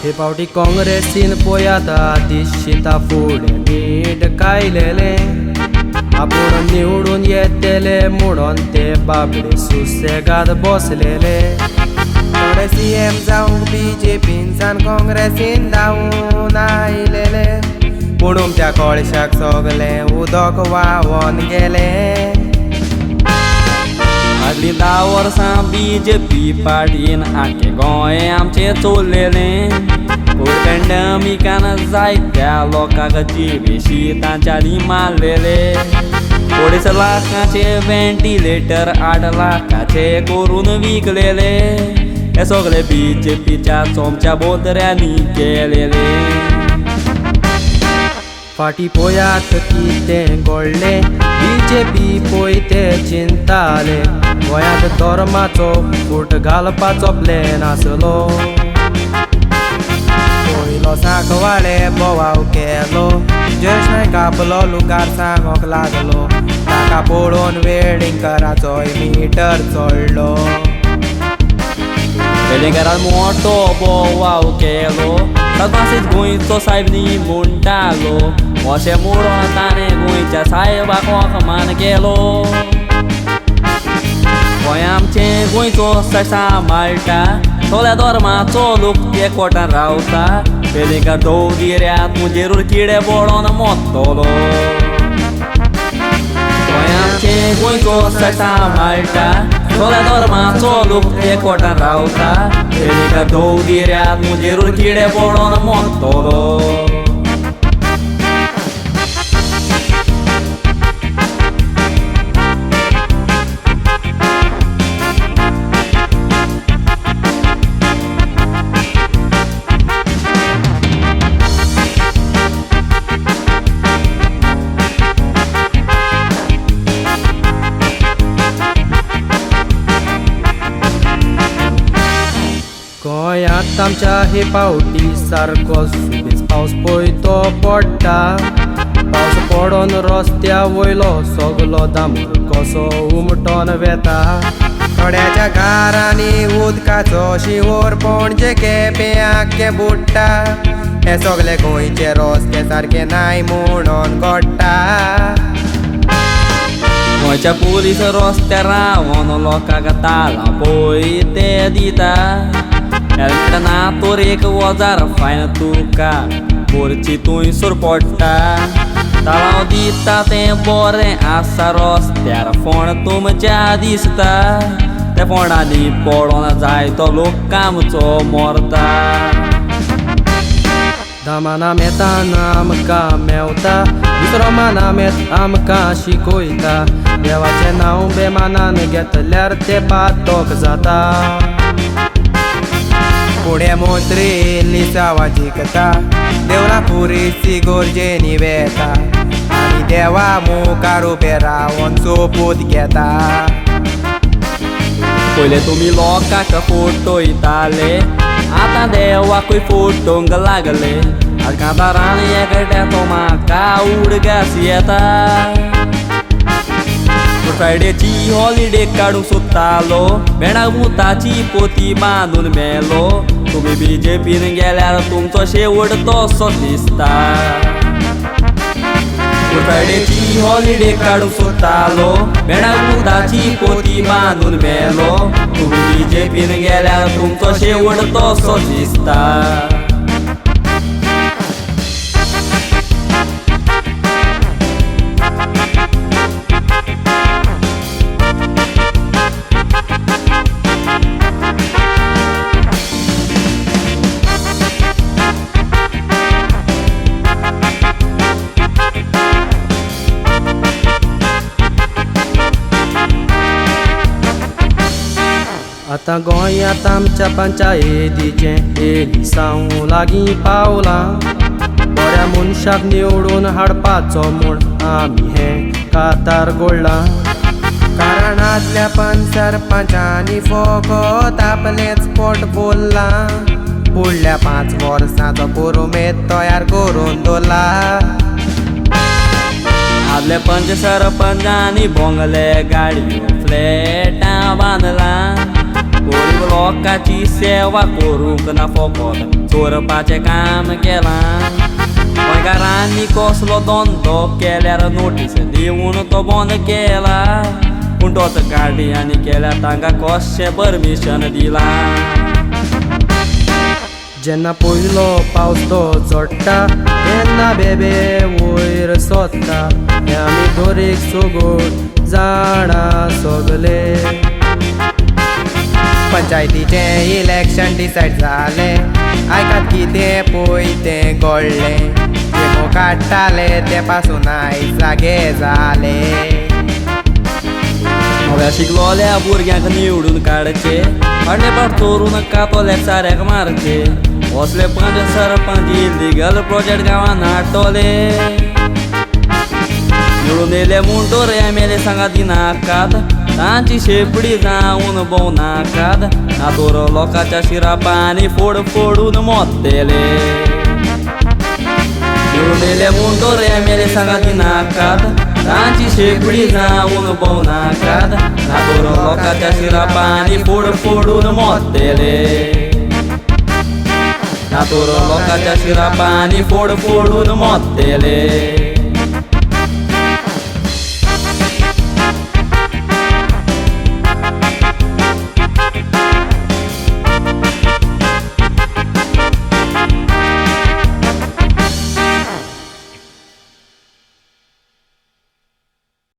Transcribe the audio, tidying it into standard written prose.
हे फावटी काँग्रेसीन पळयात दिसता फुडें नीट कायलेले आपूण निवडून येतले म्हणून ते बाबडे सुसेगाद बसलेले थोडे सीएम जावंक बीजेपीन काँग्रेसीन धांवून आयलेले पूण त्या कळशाक सगळे उदक व्हांवून गेले। फाटलीं 10 वर्सां बीजेपी पार्टीन आख्खे गोंय आमचे चोरलेले कोविड पॅन्डेमिकान जायत्या लोकांक जिवे शीतांच्यानी मारलेले 2.5 लाखाचे व्हेंटिलेटर 8 लाखाचे करून विकलेले हे सगळे बीजेपीच्या चोमच्या बोदऱ्यांनी केलेले। फाटी पळयात कितें घडलें बीजेपी पळयते चिंताले गोंयांत धर्माचो फूट घालपाचो प्लॅन आसलो पयलो सांकवाळे बोवाळ केलो जशनाय कापलो लुकार सांगोंक लागलो ताका पळोवन वेळींगराचोय मिटर चडलो। वेलिंगरान मोठो बोवाळ केलो सदांच गोंयचो साहेब न्ही म्हणटालो अशें म्हणून ताणें गोंयच्या साहेबाक वखमान केलो गोंय आमचें गोंयचो सांबाळटा सगळ्या धर्माचो लोक एकवटान रावता वेलिंगर दौदिऱ्यात मुजेरूर किडे पडोन मोडटलो गोंय आमचें गोंयचो सांबाळटा सगळ्या धर्माचो लोक एकवटान रावता वेलिंगर दौदिऱ्यात मुजेरूर किडे पडोन मोडटलो। गोंयांत आमच्या हे फावटी सारको सुबेज पावस पळयतो पडटा पावस पडोन रस्त्या वयलो सगलो दामोर कसो उमटोन वेता थोड्याच्या घरांनी उदकाचो शिवोर पणजे केपें आख्खे बुडटा हे सगळे गोंयचे रस्ते सारके नाय म्हणून घडटा। गोंयच्या पुलीस रस्त्यार रावोन लोकांक ताळां पळय ते दिता हेल्मेट ना तर 1000 फायन तुका भरची थंयसर पडटा ताळांव दिता तें बरें आसा रस्त्यार फोंड तुमच्या दिसता त्या फोंडांनी पडोन जायतो लोक कामचो मरता दामाना मेताना आमकां मेवता दुसरो मानामेत आमकां शिकयता देवाचें नांव बेमानान घेतल्यार तें पातोक जाता फुडें मंत्री लिसांवां जिखता देवळां पुरीची गोरजेनी वेता आनी देवा मुखार उबें रावन सोपूत घेता। पयले तुमी लोकांक फोटोयताले आतां देवाकूय फोटोंक लागले कांतारान एकट्याचो म्हाका उडगास येता फ्रायडेची हॉलिडे काडूंक सोदतालो भेंडाक मुताची पोती बांदून मेलो तुमी बीजेपीन गेल्यार तुमचो शेवट तसो दिसता फ्रायडेची हॉलिडे काडूंक सोदतालो भेंडाक मुताची पोती बांदून मेलो तुमी बीजेपीन गेल्यार तुमचो शेवट तसो दिसता। आतां गोंयांत आमच्या पंचायतीचें एलिसांव लागीं पावलां बऱ्या मनशाक निवडून हाडपाचो म्हूण आमी हें कातार घोडलां कारणांतल्या सरपंचांनी फकत आपलेंच पोट भरलां फुडल्या 5 वर्सांचो पुरुमेत तयार करून दवरला। आदले सरपंचांनी बोंगले गाडयो फ्लॅटां बांदला गरीब लोकांची सेवा करूंक ना फकत चोरपाचें काम केलां गोंयकारांनी कसलो धंदो केल्यार नोटीस दिवन तो बंद केला पूण तोच गाडयांनी केल्यार तांकां कशें परमिशन दिलां जेन्ना पयलो पावस तो चडटा तेन्ना बेबे वयर सोदता हें आमी दोरेक सोगून जाणा सगले पंचायतीचें इलेक्शन डिसायड जालें आयकात कितें पळय तें घडलें डेमो काडटाले ते पासून आयज जागे जाले नव्या शिकलोल्या भुरग्यांक निवडून काडचे फाटले फाट चोरून कातोल्याक साऱ्याक मारचे असले पंच सरपंच इलिगल प्रोजेक्ट गांवांत हाडटले निवडून येयले म्हणटोर MLA सांगात दिनाकात तांची शेपडी जावन भोंवनाकात नातोर लोकांच्या शिरा पाणी फोडून मोत्तेले निवडून येयले म्हणटोर MLA सांगात दिनाकात तांची शेपडी जावन भोंवनाकात नातोर लोकांच्या शिरा पाणी फोडून मोत्तेले नातोर लोकांच्या शिरा पाणी फोडून मोत्तेले